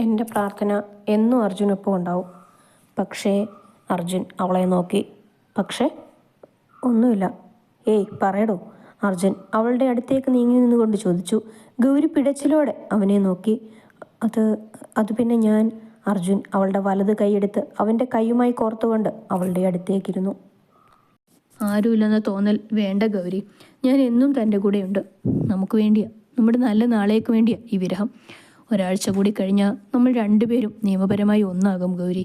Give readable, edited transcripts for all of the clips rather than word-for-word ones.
എൻ്റെ പ്രാർത്ഥന എന്നും അർജുനൊപ്പം ഉണ്ടാവും. പക്ഷേ അർജുൻ അവളെ നോക്കി. പക്ഷേ ഒന്നുമില്ല. ഏയ് പറയടോ, അർജുൻ അവളുടെ അടുത്തേക്ക് നീങ്ങി നിന്നുകൊണ്ട് ചോദിച്ചു. ഗൗരി പിടച്ചിലോടെ അവനെ നോക്കി. അത് അത് പിന്നെ ഞാൻ. അർജുൻ അവളുടെ വലത് കൈയെടുത്ത് അവൻ്റെ കൈയുമായി കോർത്തുകൊണ്ട് അവളുടെ അടുത്തേക്കിരുന്നു. ആരുമില്ലെന്ന തോന്നൽ വേണ്ട ഗൗരി, ഞാൻ എന്നും തൻ്റെ കൂടെയുണ്ട്. നമുക്ക് വേണ്ടിയാ, നമ്മുടെ നല്ല നാളേക്ക് വേണ്ടിയാ ഈ വിരഹം. ഒരാഴ്ച കൂടി കഴിഞ്ഞാൽ നമ്മൾ രണ്ടുപേരും നിയമപരമായി ഒന്നാകും ഗൗരി.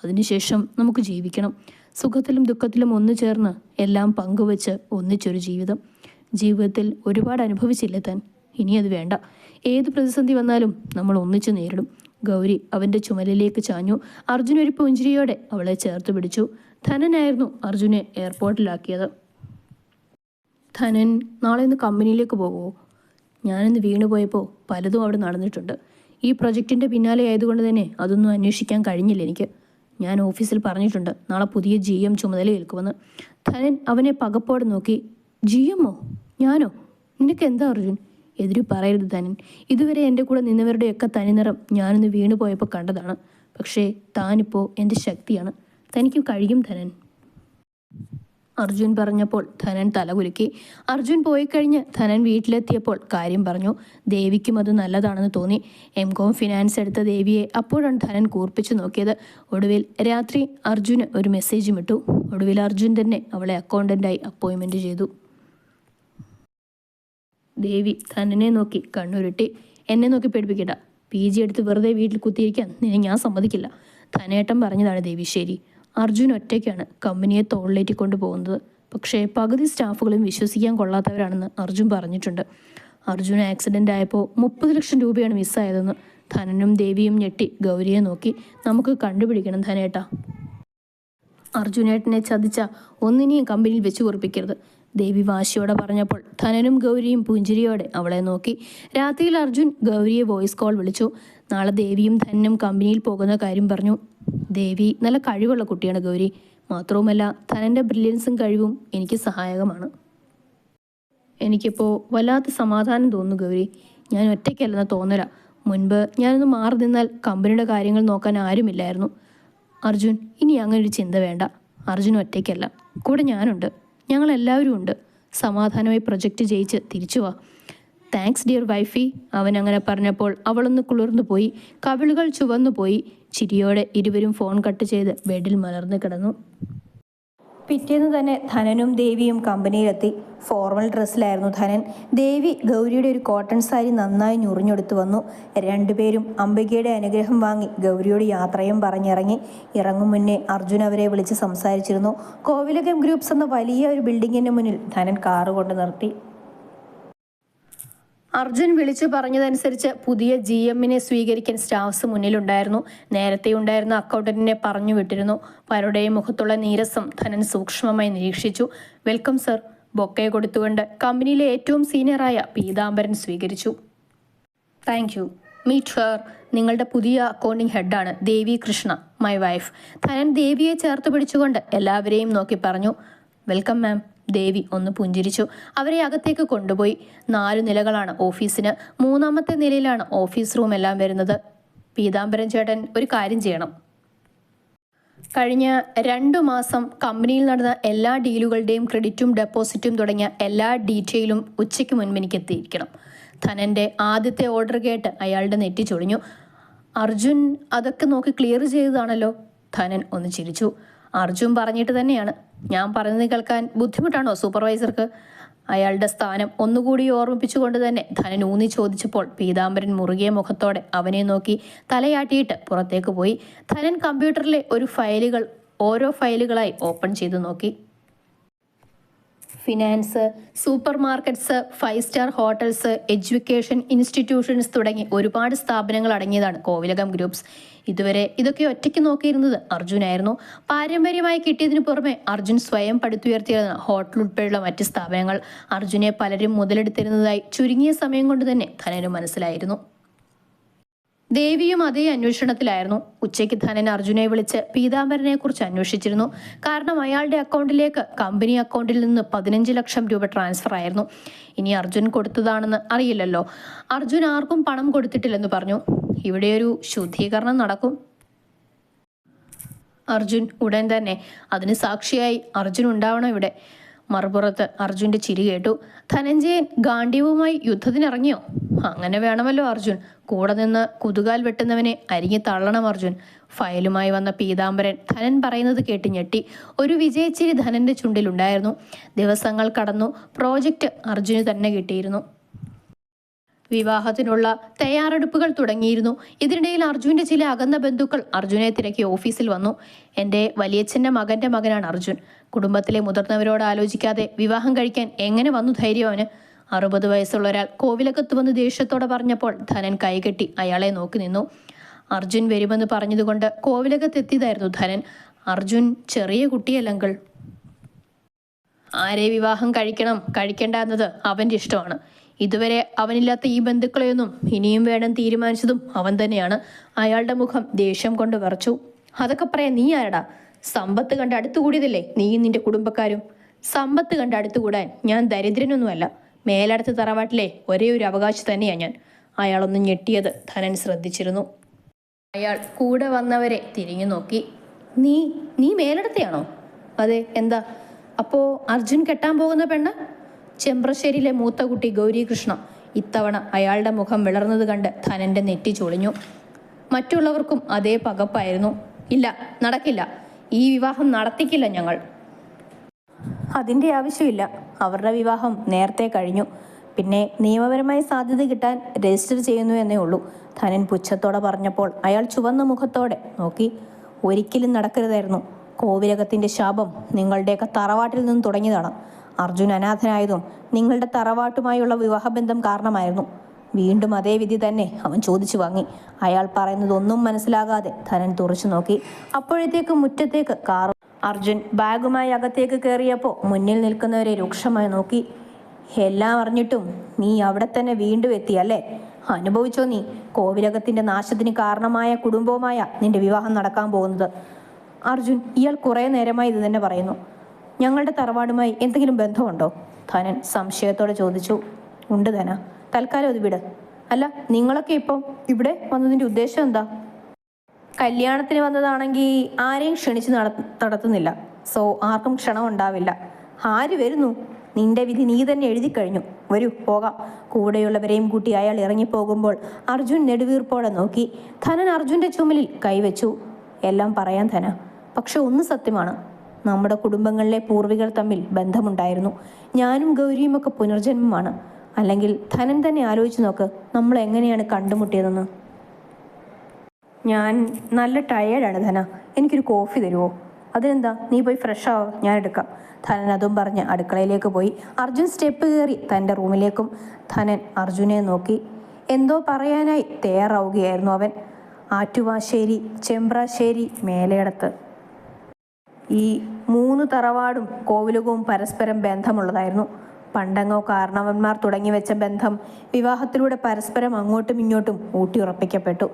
അതിനുശേഷം നമുക്ക് ജീവിക്കണം. സുഖത്തിലും ദുഃഖത്തിലും ഒന്നു ചേർന്ന് എല്ലാം പങ്കുവച്ച് ഒന്നിച്ചൊരു ജീവിതം. ജീവിതത്തിൽ ഒരുപാട് അനുഭവിച്ചില്ലേ താൻ? ഇനി അത് വേണ്ട. ഏത് പ്രതിസന്ധി വന്നാലും നമ്മൾ ഒന്നിച്ചു നേരിടും. ഗൗരി അവൻ്റെ ചുമലിലേക്ക് ചാഞ്ഞു. അർജുൻ ഒരു പുഞ്ചിരിയോടെ അവളെ ചേർത്ത് പിടിച്ചു. ധനനായിരുന്നു അർജുനെ എയർപോർട്ടിലാക്കിയത്. ധനൻ നാളെ ഇന്ന് കമ്പനിയിലേക്ക് പോകുമോ? ഞാനിന്ന് വീണുപോയപ്പോൾ പലതും അവിടെ നടന്നിട്ടുണ്ട്. ഈ പ്രൊജക്റ്റിൻ്റെ പിന്നാലെ ആയതുകൊണ്ട് തന്നെ അതൊന്നും അന്വേഷിക്കാൻ കഴിഞ്ഞില്ല എനിക്ക്. ഞാൻ ഓഫീസിൽ പറഞ്ഞിട്ടുണ്ട് നാളെ പുതിയ GM ചുമതലയേൽക്കുമെന്ന്. ധനൻ അവനെ പകപ്പോടെ നോക്കി. GM? ഞാനോ? നിനക്ക് എന്താ അർജുൻ? എതിരു പറയരുത് ധനൻ. ഇതുവരെ എൻ്റെ കൂടെ നിന്നവരുടെയൊക്കെ തനിനിറം ഞാനിന്ന് വീണുപോയപ്പോൾ കണ്ടതാണ്. പക്ഷേ താനിപ്പോൾ എൻ്റെ ശക്തിയാണ്. തനിക്ക് കഴിയും ധനൻ. അർജുൻ പറഞ്ഞപ്പോൾ ധനൻ തലകുലുക്കി. അർജുൻ പോയി കഴിഞ്ഞ് ധനൻ വീട്ടിലെത്തിയപ്പോൾ കാര്യം പറഞ്ഞു. ദേവിക്കും അത് നല്ലതാണെന്ന് തോന്നി. MCOM ഫിനാൻസ് എടുത്ത ദേവിയെ അപ്പോഴാണ് ധനൻ കൂർപ്പിച്ചു നോക്കിയത്. ഒടുവിൽ രാത്രി അർജുന് ഒരു മെസ്സേജും ഇട്ടു. ഒടുവിൽ അർജുൻ തന്നെ അവളെ അക്കൗണ്ടൻ്റായി അപ്പോയിൻമെൻറ്റ് ചെയ്തു. ദേവി ധനനെ നോക്കി കണ്ണുരുട്ടി. എന്നെ നോക്കി പേടിപ്പിക്കണ്ട. PG എടുത്ത് വെറുതെ വീട്ടിൽ കുത്തിയിരിക്കാൻ നിന്നെ ഞാൻ സമ്മതിക്കില്ല. ധനേട്ടൻ പറഞ്ഞതാണ് ദേവി ശരി. അർജുൻ ഒറ്റയ്ക്കാണ് കമ്പനിയെ തോളിലേറ്റി കൊണ്ടുപോകുന്നത്. പക്ഷേ പകുതി സ്റ്റാഫുകളും വിശ്വസിക്കാൻ കൊള്ളാത്തവരാണെന്ന് അർജുൻ പറഞ്ഞിട്ടുണ്ട്. അർജുൻ ആക്സിഡൻ്റ് ആയപ്പോൾ 30 ലക്ഷം രൂപയാണ് മിസ്സായതെന്ന്. ധനനും ദേവിയും ഞെട്ടി ഗൗരിയെ നോക്കി. നമുക്ക് കണ്ടുപിടിക്കണം ധനേട്ടാ. അർജുനേട്ടനെ ചതിച്ച ഒന്നിനെയും കമ്പനിയിൽ വെച്ച് കുറിപ്പിക്കരുത്, ദേവി വാശിയോടെ പറഞ്ഞപ്പോൾ ധനനും ഗൗരിയും പുഞ്ചിരിയോടെ അവളെ നോക്കി. രാത്രിയിൽ അർജുൻ ഗൗരിയെ വോയിസ് കോൾ വിളിച്ചു. നാളെ ദേവിയും ധനനും കമ്പനിയിൽ പോകുന്ന കാര്യം പറഞ്ഞു. ദേവി നല്ല കഴിവുള്ള കുട്ടിയാണ് ഗൗരി. മാത്രവുമല്ല ധനൻ്റെ ബ്രില്യൻസും കഴിവും എനിക്ക് സഹായകമാണ്. എനിക്കിപ്പോൾ വല്ലാത്ത സമാധാനം തോന്നുന്നു ഗൗരി. ഞാൻ ഒറ്റയ്ക്കല്ലെന്ന തോന്നല. മുൻപ് ഞാനൊന്ന് മാറി നിന്നാൽ കമ്പനിയുടെ കാര്യങ്ങൾ നോക്കാൻ ആരുമില്ലായിരുന്നു. അർജുൻ ഇനി അങ്ങനെ ഒരു ചിന്ത വേണ്ട. അർജുൻ ഒറ്റയ്ക്കല്ല, കൂടെ ഞാനുണ്ട്. ഞങ്ങളെല്ലാവരും ഉണ്ട്. സമാധാനമായി പ്രൊജക്റ്റ് ജയിച്ച് തിരിച്ചു വാ. Thanks dear Wi-Fi. അവൻ അങ്ങനെ പറഞ്ഞപ്പോൾ അവളൊന്ന് കുളിർന്നു പോയി. കവിളുകൾ ചുവന്നു പോയി. ചിരിയോടെ ഇരുവരും ഫോൺ കട്ട് ചെയ്ത് ബെഡിൽ മലർന്നു കിടന്നു. പിറ്റേന്ന് തന്നെ ധനനും ദേവിയും കമ്പനിയിലെത്തി. ഫോർമൽ ഡ്രസ്സിലായിരുന്നു ധനൻ. ദേവി ഗൗരിയുടെ ഒരു കോട്ടൺ സാരി നന്നായി ഞുറിഞ്ഞെടുത്തു വന്നു. രണ്ടുപേരും അംബികയുടെ അനുഗ്രഹം വാങ്ങി ഗൗരിയോട് യാത്രയും പറഞ്ഞിറങ്ങി. ഇറങ്ങും മുന്നേ അർജുൻ അവരെ വിളിച്ച് സംസാരിച്ചിരുന്നു. കോവിലകം ഗ്രൂപ്പ്സ് എന്ന വലിയ ഒരു ബിൽഡിങ്ങിന് മുന്നിൽ ധനൻ കാറ് കൊണ്ട് നിർത്തി. അർജുൻ വിളിച്ചു പറഞ്ഞതനുസരിച്ച് പുതിയ GMനെ സ്വീകരിക്കാൻ സ്റ്റാഫ്സ് മുന്നിലുണ്ടായിരുന്നു. നേരത്തെ ഉണ്ടായിരുന്ന അക്കൗണ്ടന്റിനെ പറഞ്ഞു വിട്ടിരുന്നു. പലരുടെയും മുഖത്തുള്ള നീരസം ധനൻ സൂക്ഷ്മമായി നിരീക്ഷിച്ചു. Welcome sir. ബൊക്കെ കൊടുത്തുകൊണ്ട് കമ്പനിയിലെ ഏറ്റവും സീനിയറായ പീതാംബരൻ സ്വീകരിച്ചു. Thank you. Meet her. നിങ്ങളുടെ പുതിയ അക്കൗണ്ടിംഗ് ഹെഡാണ് ദേവി കൃഷ്ണ, മൈ വൈഫ്. ധനൻ ദേവിയെ ചേർത്ത് പിടിച്ചുകൊണ്ട് എല്ലാവരെയും നോക്കി പറഞ്ഞു. വെൽക്കം മാം. ദേവി ഒന്ന് പുഞ്ചിരിച്ചു. അവരെ അകത്തേക്ക് കൊണ്ടുപോയി. 4 നിലകളാണ് ഓഫീസിന്. 3ാമത്തെ നിലയിലാണ് ഓഫീസ് റൂം എല്ലാം വരുന്നത്. പീതാംബരൻ ചേട്ടൻ ഒരു കാര്യം ചെയ്യണം. കഴിഞ്ഞ 2 മാസം കമ്പനിയിൽ നടന്ന എല്ലാ ഡീലുകളുടെയും ക്രെഡിറ്റും ഡെപ്പോസിറ്റും തുടങ്ങിയ എല്ലാ ഡീറ്റെയിലും ഉച്ചയ്ക്ക് മുൻപ് എനിക്ക് എത്തിയിരിക്കണം. ധനൻ്റെ ആദ്യത്തെ ഓർഡർ കേട്ട് അയാളുടെ നെറ്റി ചൊളിഞ്ഞു. അർജുൻ അതൊക്കെ നോക്കി ക്ലിയർ ചെയ്തതാണല്ലോ. ധനൻ ഒന്ന് ചിരിച്ചു. അർജുൻ പറഞ്ഞിട്ട് തന്നെയാണ്. ഞാൻ പറയുന്നത് കേൾക്കാൻ ബുദ്ധിമുട്ടാണോ സൂപ്പർവൈസർക്ക്? അയാളുടെ സ്ഥാനം ഒന്നുകൂടി ഓർമ്മിപ്പിച്ചുകൊണ്ട് തന്നെ ധനൻ ഊന്നി ചോദിച്ചപ്പോൾ പീതാംബരൻ മുറുകിയ മുഖത്തോടെ അവനെ നോക്കി തലയാട്ടിയിട്ട് പുറത്തേക്ക് പോയി. ധനൻ കമ്പ്യൂട്ടറിലെ ഓരോ ഫയലുകളായി ഓപ്പൺ ചെയ്തു നോക്കി. Finance, super markets, 5 star hotels, education institutions തുടങ്ങി ഒരുപാട് സ്ഥാപനങ്ങൾ അടങ്ങിയതാണ് കോവിലകം ഗ്രൂപ്പ്സ്. ഇതുവരെ ഇതൊക്കെ ഒറ്റയ്ക്ക് നോക്കിയിരുന്നത് അർജുനായിരുന്നു. പാരമ്പര്യമായി കിട്ടിയതിനു പുറമെ അർജുൻ സ്വയം പടുത്തുയർത്തിയിരുന്ന ഹോട്ടൽ ഉൾപ്പെടെയുള്ള മറ്റ് സ്ഥാപനങ്ങൾ അർജുനെ പലരും മുതലെടുത്തിരുന്നതായി ചുരുങ്ങിയ സമയം കൊണ്ട് തന്നെ ധനന് മനസ്സിലായിരുന്നു. ദേവിയും അതേ അന്വേഷണത്തിലായിരുന്നു. ഉച്ചയ്ക്ക് ധനൻ അർജുനെ വിളിച്ച് പീതാംബരനെ കുറിച്ച് അന്വേഷിച്ചിരുന്നു. കാരണം അയാളുടെ അക്കൗണ്ടിലേക്ക് കമ്പനി അക്കൗണ്ടിൽ നിന്ന് 15 ലക്ഷം രൂപ ട്രാൻസ്ഫർ ആയിരുന്നു. ഇനി അർജുൻ കൊടുത്തതാണെന്ന് അറിയില്ലല്ലോ. അർജുൻ ആർക്കും പണം കൊടുത്തിട്ടില്ലെന്ന് പറഞ്ഞു. ഇവിടെ ഒരു ശുദ്ധീകരണം നടക്കും. അർജുൻ ഉടൻ തന്നെ അതിന് സാക്ഷിയായി അർജുൻ ഉണ്ടാവണം ഇവിടെ. മറുപുറത്ത് അർജുൻ്റെ ചിരി കേട്ടു. ധനഞ്ജയൻ ഗാണ്ഡീവുമായി യുദ്ധത്തിനിറങ്ങിയോ? അങ്ങനെ വേണമല്ലോ അർജുൻ. കൂടെ നിന്ന് കുതുകാൽ വെട്ടുന്നവനെ അരിഞ്ഞു തള്ളണം അർജുൻ. ഫയലുമായി വന്ന പീതാംബരൻ ധനൻ പറയുന്നത് കേട്ട് ഞെട്ടി. ഒരു വിജയച്ചിരി ധനന്റെ ചുണ്ടിലുണ്ടായിരുന്നു. ദിവസങ്ങൾ കടന്നു. പ്രോജക്റ്റ് അർജുന് തന്നെ കിട്ടിയിരുന്നു. വിവാഹത്തിനുള്ള തയ്യാറെടുപ്പുകൾ തുടങ്ങിയിരുന്നു. ഇതിനിടയിൽ അർജുൻ്റെ ചില അകന്ന ബന്ധുക്കൾ അർജുനെ തിരക്കി ഓഫീസിൽ വന്നു. എൻ്റെ വലിയച്ഛൻ്റെ മകൻ്റെ മകനാണ് അർജുൻ. കുടുംബത്തിലെ മുതിർന്നവരോട് ആലോചിക്കാതെ വിവാഹം കഴിക്കാൻ എങ്ങനെ വന്നു ധൈര്യം അവന്? 60 വയസ്സുള്ള ഒരാൾ കോവിലകത്ത് വന്ന് ദേഷ്യത്തോടെ പറഞ്ഞപ്പോൾ ധനൻ കൈകെട്ടി അയാളെ നോക്കി നിന്നു. അർജുൻ വരുമെന്ന് പറഞ്ഞതുകൊണ്ട് കോവിലകത്തെത്തിയതായിരുന്നു ധനൻ. അർജുൻ ചെറിയ കുട്ടിയല്ലങ്കിൾ. ആരെ വിവാഹം കഴിക്കണം കഴിക്കേണ്ട എന്നത് അവൻ്റെ ഇഷ്ടമാണ്. ഇതുവരെ അവനില്ലാത്ത ഈ ബന്ധുക്കളെയൊന്നും ഇനിയും വേണം തീരുമാനിച്ചതും അവൻ തന്നെയാണ്. അയാളുടെ മുഖം ദേഷ്യം കൊണ്ട് വിറച്ചു. അതൊക്കെ പറയാൻ നീ ആരടാ? സമ്പത്ത് കണ്ട് അടുത്തുകൂടിയതല്ലേ നീയും നിന്റെ കുടുംബക്കാരും? സമ്പത്ത് കണ്ട് അടുത്തുകൂടാൻ ഞാൻ ദരിദ്രനൊന്നുമല്ല. മേലടത്ത് തറവാട്ടിലെ ഒരേ ഒരു അവകാശി തന്നെയാണ് ഞാൻ. അയാളൊന്ന് ഞെട്ടിയത് ധനൻ ശ്രദ്ധിച്ചിരുന്നു. അയാൾ കൂടെ വന്നവരെ തിരിഞ്ഞു നോക്കി. നീ നീ മേലടത്തെയാണോ? അതെ, എന്താ? അപ്പോൾ അർജുൻ കെട്ടാൻ പോകുന്ന പെണ്ണ്? ചെമ്പ്രശ്ശേരിയിലെ മൂത്ത കുട്ടി ഗൗരീകൃഷ്ണ. ഇത്തവണ അയാളുടെ മുഖം വിളർന്നത് കണ്ട് ധനന്റെ നെറ്റി ചൊളിഞ്ഞു. മറ്റുള്ളവർക്കും അതേ പകപ്പായിരുന്നു. ഇല്ല, നടക്കില്ല. ഈ വിവാഹം നടത്തിക്കില്ല ഞങ്ങൾ. അതിൻ്റെ ആവശ്യമില്ല. അവരുടെ വിവാഹം നേരത്തെ കഴിഞ്ഞു. പിന്നെ നിയമപരമായി സാധ്യത കിട്ടാൻ രജിസ്റ്റർ ചെയ്യുന്നു എന്നേ ഉള്ളൂ. ധനൻ പുച്ഛത്തോടെ പറഞ്ഞപ്പോൾ അയാൾ ചുവന്ന മുഖത്തോടെ നോക്കി. ഒരിക്കലും നടക്കരുതായിരുന്നു. കോവിലകത്തിൻ്റെ ശാപം നിങ്ങളുടെയൊക്കെ തറവാട്ടിൽ നിന്ന് തുടങ്ങിയതാണ്. അർജുൻ അനാഥനായതും നിങ്ങളുടെ തറവാട്ടുമായുള്ള വിവാഹബന്ധം കാരണമായിരുന്നു. വീണ്ടും അതേ വിധി തന്നെ അവൻ ചോദിച്ചു വാങ്ങി. അയാൾ പറയുന്നതൊന്നും മനസ്സിലാകാതെ ധനൻ തുറച്ചു നോക്കി. അപ്പോഴത്തേക്ക് മുറ്റത്തേക്ക് കാർ. അർജുൻ ബാഗുമായി അകത്തേക്ക് കയറിയപ്പോൾ മുന്നിൽ നിൽക്കുന്നവരെ രൂക്ഷമായി നോക്കി. എല്ലാം അറിഞ്ഞിട്ടും നീ അവിടെ തന്നെ വീണ്ടും എത്തിയല്ലേ? അനുഭവിച്ചോ നീ കോവിലകത്തിൻ്റെ നാശത്തിന് കാരണമായ കുടുംബവുമായ നിന്റെ വിവാഹം നടക്കാൻ പോകുന്നത്? അർജുൻ, ഇയാൾ കുറേ നേരമായി ഇത് തന്നെ പറയുന്നു. ഞങ്ങളുടെ തറവാടുമായി എന്തെങ്കിലും ബന്ധമുണ്ടോ? ധനൻ സംശയത്തോടെ ചോദിച്ചു. ഉണ്ട് ധന, തൽക്കാലം അത് വിട്. അല്ല, നിങ്ങളൊക്കെ ഇപ്പം ഇവിടെ വന്നതിൻ്റെ ഉദ്ദേശം എന്താ? കല്യാണത്തിന് വന്നതാണെങ്കിൽ ആരെയും ക്ഷണിച്ച് നടത്തുന്നില്ല. സോ ആർക്കും ക്ഷണം ഉണ്ടാവില്ല. ആര് വരുന്നു? നിന്റെ വിധി നീ തന്നെ എഴുതി കഴിഞ്ഞു. വരൂ, പോകാം. കൂടെയുള്ളവരെയും കൂട്ടി അയാൾ ഇറങ്ങിപ്പോകുമ്പോൾ അർജുൻ നെടുവീർപ്പോടെ നോക്കി. ധനൻ അർജുൻ്റെ ചുമലിൽ കൈവച്ചു. എല്ലാം പറയാൻ ധന, പക്ഷെ ഒന്ന് സത്യമാണ്. നമ്മുടെ കുടുംബങ്ങളിലെ പൂർവികർ തമ്മിൽ ബന്ധമുണ്ടായിരുന്നു. ഞാനും ഗൗരിയും ഒക്കെ പുനർജന്മമാണ്. അല്ലെങ്കിൽ ധനൻ തന്നെ ആലോചിച്ച് നോക്ക്, നമ്മൾ എങ്ങനെയാണ് കണ്ടുമുട്ടിയതെന്ന്. ഞാൻ നല്ല ടയേർഡാണ് ധന, എനിക്കൊരു കോഫി തരുമോ? അതിനെന്താ, നീ പോയി ഫ്രഷ് ആവോ, ഞാൻ എടുക്കാം. ധനൻ അതും പറഞ്ഞ് അടുക്കളയിലേക്ക് പോയി. അർജുൻ സ്റ്റെപ്പ് കയറി തൻ്റെ റൂമിലേക്കും. ധനൻ അർജുനെ നോക്കി. എന്തോ പറയാനായി തയ്യാറാവുകയായിരുന്നു അവൻ. ആറ്റുവാശ്ശേരി, ചെമ്പ്രാശ്ശേരി, മേലേടത്ത്, ഈ 3 തറവാടും കോവിലകവും പരസ്പരം ബന്ധമുള്ളതായിരുന്നു. പണ്ടങ്ങോ കാരണവന്മാർ തുടങ്ങി വെച്ച ബന്ധം വിവാഹത്തിലൂടെ പരസ്പരം അങ്ങോട്ടും ഇങ്ങോട്ടും ഊട്ടിയുറപ്പിക്കപ്പെട്ടു.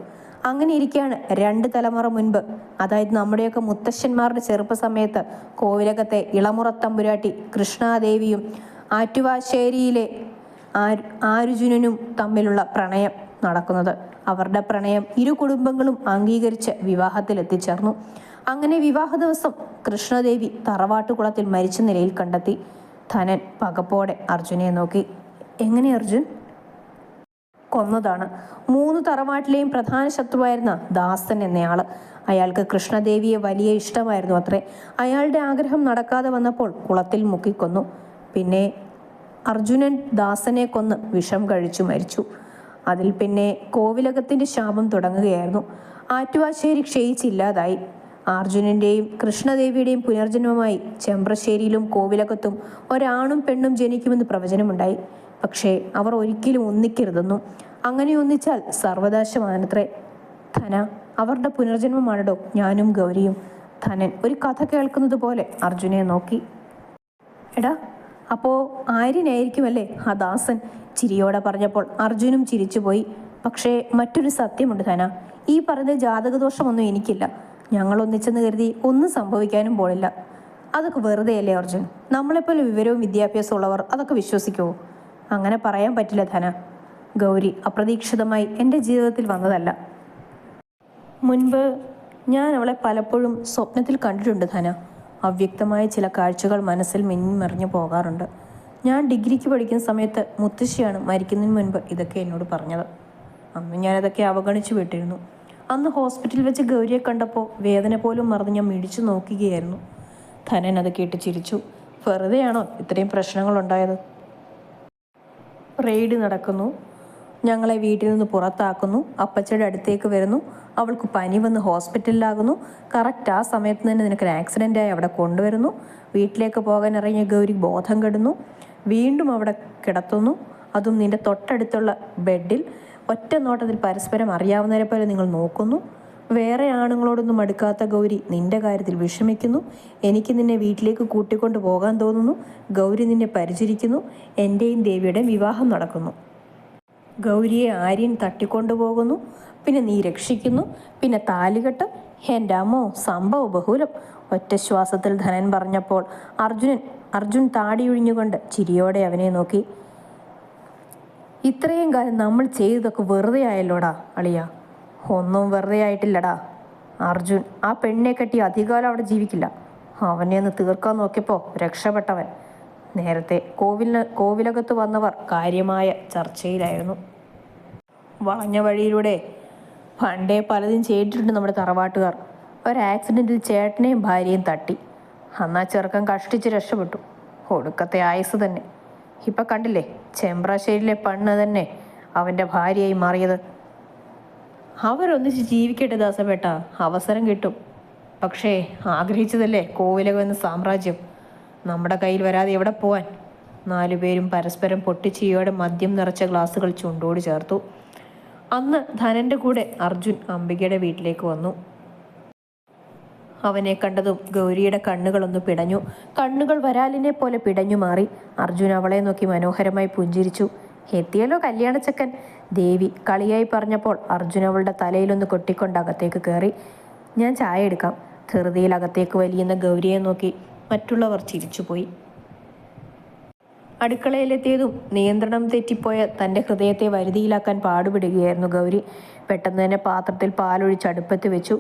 അങ്ങനെ ഇരിക്കുകയാണ് 2 തലമുറ മുൻപ്, അതായത് നമ്മുടെയൊക്കെ മുത്തശ്ശന്മാരുടെ ചെറുപ്പ സമയത്ത് കോവിലകത്തെ ഇളമുറത്തമ്പുരാട്ടി കൃഷ്ണാദേവിയും ആറ്റുവാശ്ശേരിയിലെ ആരുജുനനും തമ്മിലുള്ള പ്രണയം നടക്കുന്നത്. അവരുടെ പ്രണയം ഇരു കുടുംബങ്ങളും അംഗീകരിച്ച് വിവാഹത്തിൽ എത്തിച്ചേർന്നു. അങ്ങനെ വിവാഹ ദിവസം കൃഷ്ണദേവി തറവാട്ടുകുളത്തിൽ മരിച്ച നിലയിൽ കണ്ടെത്തി. ധനൻ പകപ്പോടെ അർജുനെ നോക്കി. എങ്ങനെ അർജുൻ? കൊന്നതാണ്. 3 തറവാട്ടിലെയും പ്രധാന ശത്രുവായിരുന്ന ദാസൻ എന്നയാൾ. അയാൾക്ക് കൃഷ്ണദേവിയെ വലിയ ഇഷ്ടമായിരുന്നു അത്രേ. അയാളുടെ ആഗ്രഹം നടക്കാതെ വന്നപ്പോൾ കുളത്തിൽ മുക്കിക്കൊന്നു. പിന്നെ അർജുനൻ ദാസനെ കൊന്ന് വിഷം കഴിച്ചു മരിച്ചു. അതിൽ പിന്നെ കോവിലകത്തിൻ്റെ ശാപം തുടങ്ങുകയായിരുന്നു. ആറ്റുവാശ്ശേരി ക്ഷയിച്ചില്ലാതായി. അർജുനൻ്റെയും കൃഷ്ണദേവിയുടെയും പുനർജന്മമായി ചെമ്പ്രശ്ശേരിയിലും കോവിലകത്തും ഒരാണും പെണ്ണും ജനിക്കുമെന്ന് പ്രവചനമുണ്ടായി. പക്ഷേ അവർ ഒരിക്കലും ഒന്നിക്കരുതെന്നും അങ്ങനെ ഒന്നിച്ചാൽ സർവനാശമാണത്രേ. ധന, അവരുടെ പുനർജന്മമാണോ ഞാനും ഗൗരിയും? ധനൻ ഒരു കഥ കേൾക്കുന്നത് പോലെ അർജുനെ നോക്കി. എടാ, അപ്പോൾ ആര്യനായിരിക്കുമല്ലേ ആ ദാസൻ? ചിരിയോടെ പറഞ്ഞപ്പോൾ അർജുനും ചിരിച്ചുപോയി. പക്ഷേ മറ്റൊരു സത്യമുണ്ട് ധന, ഈ പറഞ്ഞ ജാതകദോഷമൊന്നും എനിക്കില്ല. ഞങ്ങൾ ഒന്നിച്ചെന്ന് കരുതി ഒന്നും സംഭവിക്കാനും പോണില്ല. അതൊക്കെ വെറുതെയല്ലേ അർജുൻ? നമ്മളെപ്പോലെ വിവരവും വിദ്യാഭ്യാസവും ഉള്ളവർ അതൊക്കെ വിശ്വസിക്കുമോ? അങ്ങനെ പറയാൻ പറ്റില്ല ധന. ഗൗരി അപ്രതീക്ഷിതമായി എൻ്റെ ജീവിതത്തിൽ വന്നതല്ല. മുൻപ് ഞാൻ അവളെ പലപ്പോഴും സ്വപ്നത്തിൽ കണ്ടിട്ടുണ്ട് ധന. അവ്യക്തമായ ചില കാഴ്ചകൾ മനസ്സിൽ മിന്നിമറിഞ്ഞു പോകാറുണ്ട്. ഞാൻ ഡിഗ്രിക്ക് പഠിക്കുന്ന സമയത്ത് മുത്തശ്ശിയാണ് മരിക്കുന്നതിന് മുൻപ് ഇതൊക്കെ എന്നോട് പറഞ്ഞത്. അന്ന് ഞാനതൊക്കെ അവഗണിച്ചു വിട്ടിരുന്നു. അന്ന് ഹോസ്പിറ്റലിൽ വെച്ച് ഗൗരിയെ കണ്ടപ്പോൾ വേദന പോലും മറന്ന് ഞാൻ മിടിച്ചു നോക്കുകയായിരുന്നു. ധനൻ അത് കേട്ട് ചിരിച്ചു. വെറുതെയാണോ ഇത്രയും പ്രശ്നങ്ങളുണ്ടായത്? റെയ്ഡ് നടക്കുന്നു, ഞങ്ങളെ വീട്ടിൽ നിന്ന് പുറത്താക്കുന്നു, അപ്പച്ചയുടെ അടുത്തേക്ക് വരുന്നു, അവൾക്ക് പനി വന്ന് ഹോസ്പിറ്റലിലാകുന്നു, കറക്റ്റ് ആ സമയത്ത് തന്നെ നിനക്കൊരു ആക്സിഡൻ്റായി അവിടെ കൊണ്ടുവരുന്നു, വീട്ടിലേക്ക് പോകാൻ ഇറങ്ങിയ ഗൗരി ബോധം കെടുന്നു, വീണ്ടും അവിടെ കിടത്തുന്നു, അതും നിന്റെ തൊട്ടടുത്തുള്ള ബെഡിൽ. ഒറ്റ നോട്ടത്തിൽ പരസ്പരം അറിയാവുന്നവരെ പോലെ നിങ്ങൾ നോക്കുന്നു. വേറെ ആണുങ്ങളോടൊന്നും അടുക്കാത്ത ഗൗരി നിന്റെ കാര്യത്തിൽ വിഷമിക്കുന്നു. എനിക്ക് നിന്നെ വീട്ടിലേക്ക് കൂട്ടിക്കൊണ്ടു പോകാൻ തോന്നുന്നു. ഗൗരി നിന്നെ പരിചരിക്കുന്നു. എൻ്റെയും ദേവിയുടെയും വിവാഹം നടക്കുന്നു. ഗൗരിയെ ആര്യൻ തട്ടിക്കൊണ്ടുപോകുന്നു. പിന്നെ നീ രക്ഷിക്കുന്നു. പിന്നെ താലികെട്ട്. എൻ്റെ അമ്മോ, സംഭവ ബഹുലം. ഒറ്റ ശ്വാസത്തിൽ ധനൻ പറഞ്ഞപ്പോൾ അർജുൻ താടിയൊഴിഞ്ഞുകൊണ്ട് ചിരിയോടെ അവനെ നോക്കി. ഇത്രയും കാലം നമ്മൾ ചെയ്തതൊക്കെ വെറുതെ ആയല്ലോടാ അളിയ. ഒന്നും വെറുതെ ആയിട്ടില്ലടാ. അർജുൻ ആ പെണ്ണിനെ കെട്ടി അധികകാലം അവിടെ ജീവിക്കില്ല. അവനെ ഒന്ന് തീർക്കാൻ നോക്കിയപ്പോൾ രക്ഷപ്പെട്ടവൻ. നേരത്തെ കോവിലകത്ത് വന്നവർ കാര്യമായ ചർച്ചയിലായിരുന്നു. വളഞ്ഞ വഴിയിലൂടെ പണ്ടേ പലതും ചെയ്തിട്ടുണ്ട് നമ്മുടെ തറവാട്ടുകാർ. ഒരു ആക്സിഡൻറ്റിൽ ചേട്ടനെയും ഭാര്യയും തട്ടി. അന്നാ ചെറുക്കൻ കഷ്ടിച്ച് രക്ഷപ്പെട്ടു. ഒടുക്കത്തെ ആയുസ് തന്നെ. ഇപ്പം കണ്ടില്ലേ, ചെമ്പ്രാശ്ശേരിയിലെ പെണ്ണ് തന്നെ അവൻ്റെ ഭാര്യയായി മാറിയത്. അവരൊന്നിച്ച് ജീവിക്കട്ടെ ദാസപേട്ട, അവസരം കിട്ടും. പക്ഷേ ആഗ്രഹിച്ചതല്ലേ കോവിലകം എന്ന സാമ്രാജ്യം. നമ്മുടെ കയ്യിൽ വരാതെ എവിടെ പോവാൻ? 4 പേരും പരസ്പരം പൊട്ടിച്ചിരിയോടെ മദ്യം നിറച്ച ഗ്ലാസുകൾ ചുണ്ടോട് ചേർത്തു. അന്ന് ധനൻ്റെ കൂടെ അർജുൻ അംബികയുടെ വീട്ടിലേക്ക് വന്നു. അവനെ കണ്ടതും ഗൗരിയുടെ കണ്ണുകളൊന്ന് പിടഞ്ഞു. കണ്ണുകൾ വരാലിനെ പോലെ പിടഞ്ഞു മാറി. അർജുൻ അവളെ നോക്കി മനോഹരമായി പുഞ്ചിരിച്ചു. എത്തിയല്ലോ കല്യാണച്ചക്കൻ, ദേവി കളിയായി പറഞ്ഞപ്പോൾ അർജുൻ അവളുടെ തലയിലൊന്ന് കൊട്ടിക്കൊണ്ട് അകത്തേക്ക് കയറി. ഞാൻ ചായ എടുക്കാം. ധൃതിയിൽ അകത്തേക്ക് വലിയുന്ന ഗൗരിയെ നോക്കി മറ്റുള്ളവർ ചിരിച്ചുപോയി. അടുക്കളയിലെത്തിയതും നിയന്ത്രണം തെറ്റിപ്പോയ തൻ്റെ ഹൃദയത്തെ വരുതിയിലാക്കാൻ പാടുപെടുകയായിരുന്നു ഗൗരി. പെട്ടെന്ന് തന്നെ പാത്രത്തിൽ പാലൊഴിച്ച് അടുപ്പത്ത് വെച്ചു.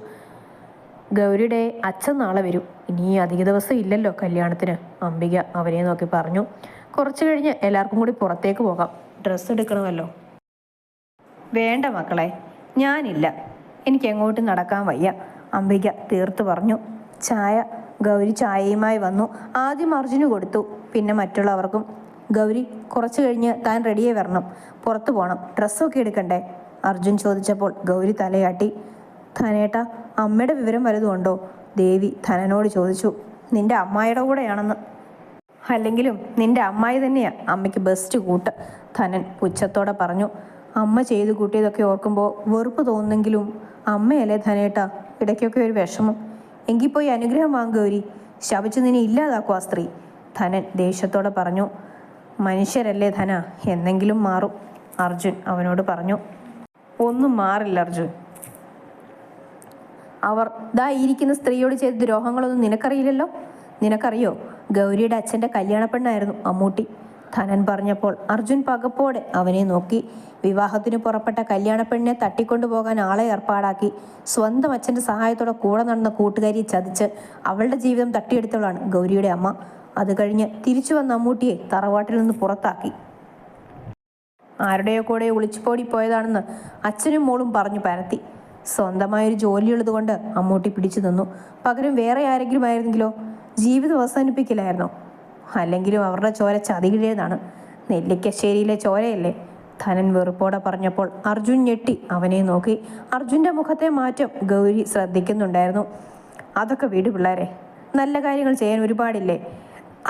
ഗൗരിയുടെ അച്ഛൻ നാളെ വരും. ഇനി അധിക ദിവസം ഇല്ലല്ലോ കല്യാണത്തിന്, അംബിക അവനെ നോക്കി പറഞ്ഞു. കുറച്ച് കഴിഞ്ഞ് എല്ലാവർക്കും കൂടി പുറത്തേക്ക് പോകാം. ഡ്രസ്സ് എടുക്കണമല്ലോ. വേണ്ട മക്കളെ, ഞാനില്ല. എനിക്ക് എങ്ങോട്ടും നടക്കാൻ വയ്യ, അംബിക തീർത്ത് പറഞ്ഞു. ഗൗരി ചായയുമായി വന്നു. ആദ്യം അർജുന് കൊടുത്തു, പിന്നെ മറ്റുള്ളവർക്കും. ഗൗരി, കുറച്ച് കഴിഞ്ഞ് താൻ റെഡിയായി വരണം. പുറത്തു പോകണം. ഡ്രസ്സൊക്കെ എടുക്കണ്ടേ? അർജുൻ ചോദിച്ചപ്പോൾ ഗൗരി തലയാട്ടി. ധനേട്ടാ, അമ്മയുടെ വിവരം വലുതുണ്ടോ? ദേവി ധനനോട് ചോദിച്ചു. നിന്റെ അമ്മായിയുടെ കൂടെയാണെന്ന്. അല്ലെങ്കിലും നിന്റെ അമ്മായി തന്നെയാ അമ്മയ്ക്ക് ബെസ്റ്റ് കൂട്ട്, ധനൻ പുച്ഛത്തോടെ പറഞ്ഞു. അമ്മ ചെയ്തു കൂട്ടിയതൊക്കെ ഓർക്കുമ്പോൾ വെറുപ്പ് തോന്നുന്നെങ്കിലും അമ്മയല്ലേ ധനേട്ടാ, ഇടയ്ക്കൊക്കെ ഒരു വിഷമം. എങ്കിൽ പോയി അനുഗ്രഹം വാങ്ങുകൗരി, ശപിച്ച് നിന്നെ ഇല്ലാതാക്കും ആ സ്ത്രീ, ധനൻ ദേഷ്യത്തോടെ പറഞ്ഞു. മനുഷ്യരല്ലേ ധന, എന്നെങ്കിലും മാറും, അർജുൻ അവനോട് പറഞ്ഞു. ഒന്നും മാറില്ല അർജുൻ. അവർ ഇരിക്കുന്ന സ്ത്രീയോട് ചെയ്ത ദ്രോഹങ്ങളൊന്നും നിനക്കറിയില്ലല്ലോ. നിനക്കറിയോ, ഗൗരിയുടെ അച്ഛൻ്റെ കല്യാണപ്പെണ്ണായിരുന്നു അമ്മൂട്ടി, ധനൻ പറഞ്ഞപ്പോൾ അർജുൻ പകപ്പോടെ അവനെ നോക്കി. വിവാഹത്തിന് പുറപ്പെട്ട കല്യാണപ്പെണ്ണിനെ തട്ടിക്കൊണ്ടുപോകാൻ ആളെ ഏർപ്പാടാക്കി സ്വന്തം അച്ഛൻ്റെ സഹായത്തോടെ കൂടെ നടന്ന കൂട്ടുകാരിയെ ചതിച്ച് അവളുടെ ജീവിതം തട്ടിയെടുത്തവളാണ് ഗൗരിയുടെ അമ്മ. അത് കഴിഞ്ഞ് തിരിച്ചു വന്ന അമ്മൂട്ടിയെ തറവാട്ടിൽ നിന്ന് പുറത്താക്കി. ആരുടെയോ കൂടെ ഒളിച്ചുപോടി പോയതാണെന്ന് അച്ഛനും മോളും പറഞ്ഞു പരത്തി. സ്വന്തമായൊരു ജോലിയുള്ളത് കൊണ്ട് അമ്മൂട്ടി പിടിച്ചു നിന്നു. പകരം വേറെ ആരെങ്കിലും ആയിരുന്നെങ്കിലോ ജീവിതം അവസാനിപ്പിക്കില്ലായിരുന്നോ? അല്ലെങ്കിലും അവരുടെ ചോര ചതികിഴേതാണ്, നെല്ലിക്കശ്ശേരിയിലെ ചോരയല്ലേ, ധനൻ വെറുപ്പോടെ പറഞ്ഞപ്പോൾ അർജുൻ ഞെട്ടി അവനെ നോക്കി. അർജുൻ്റെ മുഖത്തെ മാറ്റം ഗൗരി ശ്രദ്ധിക്കുന്നുണ്ടായിരുന്നു. അതൊക്കെ വീട് പിള്ളേരെ, നല്ല കാര്യങ്ങൾ ചെയ്യാൻ ഒരുപാടില്ലേ.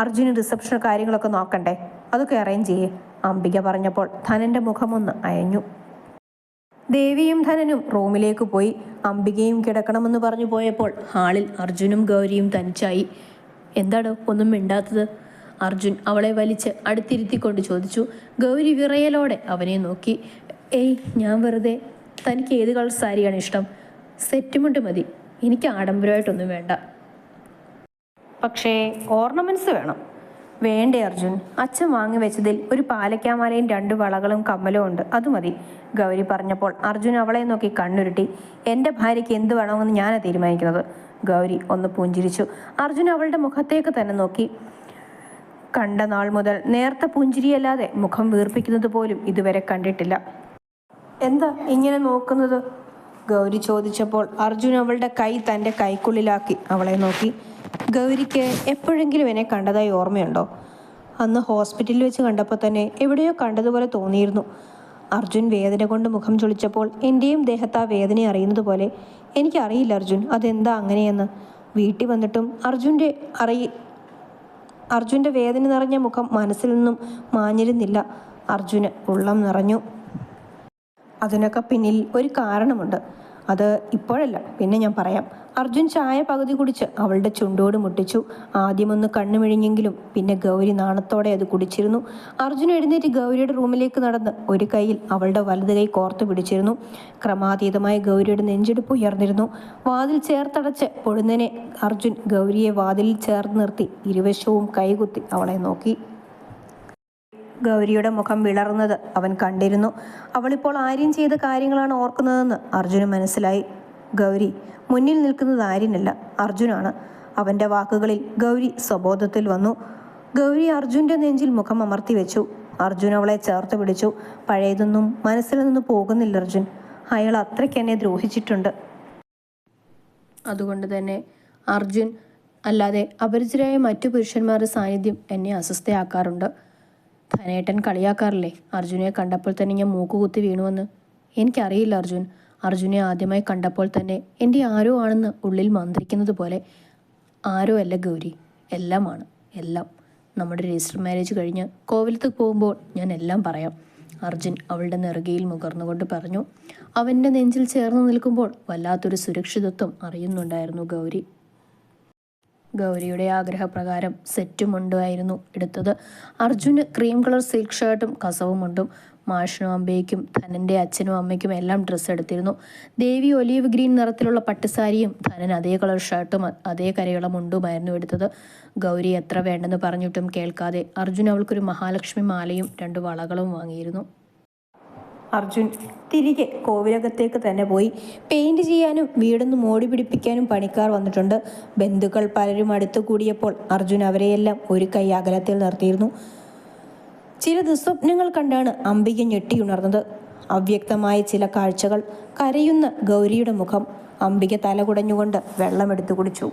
അർജുന് റിസപ്ഷൻ കാര്യങ്ങളൊക്കെ നോക്കണ്ടേ, അതൊക്കെ അറേഞ്ച് ചെയ്യേ, അംബിക പറഞ്ഞപ്പോൾ ധനൻ്റെ മുഖമൊന്ന് അയഞ്ഞു. ദേവിയും ധനനും റൂമിലേക്ക് പോയി. അംബികയും കിടക്കണമെന്ന് പറഞ്ഞു പോയപ്പോൾ ഹാളിൽ അർജുനും ഗൗരിയും തനിച്ചായി. എന്താടോ ഒന്നും മിണ്ടാത്തത്? അർജുൻ അവളെ വലിച്ച് അടുത്തിരുത്തിക്കൊണ്ട് ചോദിച്ചു. ഗൗരി വിറയലോടെ അവനെ നോക്കി. ഏയ്, ഞാൻ വെറുതെ. തനിക്ക് ഏത് കളർ സാരിയാണ് ഇഷ്ടം? സെറ്റുമുണ്ട് മതി, എനിക്ക് ആഡംബരമായിട്ടൊന്നും വേണ്ട. പക്ഷേ ഓർണമെൻറ്റ്സ് വേണം. വേണ്ടേ അർജുൻ, അച്ഛൻ വാങ്ങി വെച്ചതിൽ ഒരു പാലക്കാമാലയും 2 വളകളും കമ്മലും ഉണ്ട്, അത് മതി. ഗൗരി പറഞ്ഞപ്പോൾ അർജുൻ അവളെ നോക്കി കണ്ണുരുട്ടി. എൻ്റെ ഭാര്യയ്ക്ക് എന്ത് വേണമെന്ന് ഞാനാണ് തീരുമാനിക്കുന്നത്. ഗൗരി ഒന്ന് പുഞ്ചിരിച്ചു. അർജുൻ അവളുടെ മുഖത്തേക്ക് തന്നെ നോക്കി. കണ്ട നാൾ മുതൽ നേർത്ത പുഞ്ചിരിയല്ലാതെ മുഖം വീർപ്പിക്കുന്നത് പോലും ഇതുവരെ കണ്ടിട്ടില്ല. എന്താ ഇങ്ങനെ നോക്കുന്നത്? ഗൗരി ചോദിച്ചപ്പോൾ അർജുൻ അവളുടെ കൈ തൻ്റെ കൈക്കുള്ളിലാക്കി അവളെ നോക്കി. ഗൗരിക്ക് എപ്പോഴെങ്കിലും എന്നെ കണ്ടതായി ഓർമ്മയുണ്ടോ? അന്ന് ഹോസ്പിറ്റലിൽ വെച്ച് കണ്ടപ്പോൾ തന്നെ എവിടെയോ കണ്ടതുപോലെ തോന്നിയിരുന്നു. അർജുൻ വേദന കൊണ്ട് മുഖം ചൊളിച്ചപ്പോൾ എൻ്റെയും ദേഹത്ത് ആ വേദന അറിയുന്നത് പോലെ. എനിക്കറിയില്ല അർജുൻ, അതെന്താ അങ്ങനെയെന്ന്. വീട്ടിൽ വന്നിട്ടും അർജുൻ്റെ വേദന നിറഞ്ഞ മുഖം മനസ്സിൽ നിന്നും മാഞ്ഞിരുന്നില്ല. അർജുന് ഉള്ളം നിറഞ്ഞു. അതിനൊക്കെ പിന്നിൽ ഒരു കാരണമുണ്ട്. അത് ഇപ്പോഴല്ല, പിന്നെ ഞാൻ പറയാം. അർജുൻ ചായ പകുതി കുടിച്ച് അവളുടെ ചുണ്ടോട് മുട്ടിച്ചു. ആദ്യമൊന്ന് കണ്ണുമിഴിഞ്ഞെങ്കിലും പിന്നെ ഗൗരി നാണത്തോടെ അത് കുടിച്ചിരുന്നു. അർജുൻ എഴുന്നേറ്റ് ഗൗരിയുടെ റൂമിലേക്ക് നടന്ന് ഒരു കൈയിൽ അവളുടെ വലത് കൈ കോർത്തു പിടിച്ചിരുന്നു. ക്രമാതീതമായി ഗൗരിയുടെ നെഞ്ചെടുപ്പ് ഉയർന്നിരുന്നു. വാതിൽ ചേർത്തടച്ച് പൊടുന്നനെ അർജുൻ ഗൗരിയെ വാതിലിൽ ചേർത്ത് നിർത്തി ഇരുവശവും കൈകുത്തി അവളെ നോക്കി. ഗൗരിയുടെ മുഖം വിളർന്നത് അവൻ കണ്ടിരുന്നു. അവളിപ്പോൾ ആര്യൻ ചെയ്ത കാര്യങ്ങളാണ് ഓർക്കുന്നതെന്ന് അർജുന് മനസ്സിലായി. ഗൗരി, മുന്നിൽ നിൽക്കുന്നത് ആര്യനല്ല, അർജുനാണ്. അവൻ്റെ വാക്കുകളിൽ ഗൗരി സ്വബോധത്തിൽ വന്നു. ഗൗരി അർജുൻ്റെ നെഞ്ചിൽ മുഖം അമർത്തി വെച്ചു. അർജുൻ അവളെ ചേർത്ത് പിടിച്ചു. പഴയതൊന്നും മനസ്സിൽ നിന്ന് പോകുന്നില്ല അർജുൻ. അയാൾ അത്രയ്ക്ക് എന്നെ ദ്രോഹിച്ചിട്ടുണ്ട്. അതുകൊണ്ട് തന്നെ അർജുൻ അല്ലാതെ അപരിചിതരായ മറ്റു പുരുഷന്മാരുടെ സാന്നിധ്യം എന്നെ അസ്വസ്ഥയാക്കാറുണ്ട്. ധനേട്ടൻ കളിയാക്കാറില്ലേ അർജുനെ കണ്ടപ്പോൾ തന്നെ ഞാൻ മൂക്കുകുത്തി വീണുവെന്ന്? എനിക്കറിയില്ല അർജുൻ. അർജുനെ ആദ്യമായി കണ്ടപ്പോൾ തന്നെ എൻ്റെ ആരോ ആണെന്ന് ഉള്ളിൽ മന്ത്രിക്കുന്നത് പോലെ. ആരോ അല്ല ഗൗരി, എല്ലാമാണ്, എല്ലാം. നമ്മുടെ രജിസ്റ്റർ മാരേജ് കഴിഞ്ഞ് കോവിലത്ത് പോകുമ്പോൾ ഞാൻ എല്ലാം പറയാം. അർജുൻ അവളുടെ നെറുകയിൽ മുകർന്നുകൊണ്ട് പറഞ്ഞു. അവൻ്റെ നെഞ്ചിൽ ചേർന്ന് നിൽക്കുമ്പോൾ വല്ലാത്തൊരു സുരക്ഷിതത്വം അറിയുന്നുണ്ടായിരുന്നു ഗൗരി. ഗൗരിയുടെ ആഗ്രഹപ്രകാരം സെറ്റും മുണ്ടുമായിരുന്നു എടുത്തത്. അർജുന് ക്രീം കളർ സിൽക്ക് ഷർട്ടും കസവും മുണ്ടും. മാഷിനും അമ്പയ്ക്കും ധനൻ്റെ അച്ഛനും അമ്മയ്ക്കും എല്ലാം ഡ്രസ്സ് എടുത്തിരുന്നു. ദേവി ഒലീവ് ഗ്രീൻ നിറത്തിലുള്ള പട്ടുസാരിയും ധനൻ അതേ കളർ ഷർട്ടും അതേ കരയുള്ള മുണ്ടുമായിരുന്നു എടുത്തത്. ഗൗരി എത്ര വേണ്ടെന്ന് പറഞ്ഞിട്ടും കേൾക്കാതെ അർജുൻ അവൾക്കൊരു മഹാലക്ഷ്മി മാലയും 2 വളകളും വാങ്ങിയിരുന്നു. അർജുൻ തിരികെ കോവിലകത്തേക്ക് തന്നെ പോയി. പെയിൻറ് ചെയ്യാനും വീടൊന്ന് മോടി പിടിപ്പിക്കാനും പണിക്കാർ വന്നിട്ടുണ്ട്. ബന്ധുക്കൾ പലരും അടുത്തു കൂടിയപ്പോൾ അർജുൻ അവരെയെല്ലാം ഒരു കൈ അകലത്തിൽ നിർത്തിയിരുന്നു. ചില ദുസ്വപ്നങ്ങൾ കണ്ടാണ് അംബിക ഞെട്ടിയുണർന്നത്. അവ്യക്തമായ ചില കാഴ്ചകൾ. കരയുന്ന ഗൗരിയുടെ മുഖം. അംബിക തല കുടഞ്ഞുകൊണ്ട് വെള്ളമെടുത്തു കുടിച്ചു.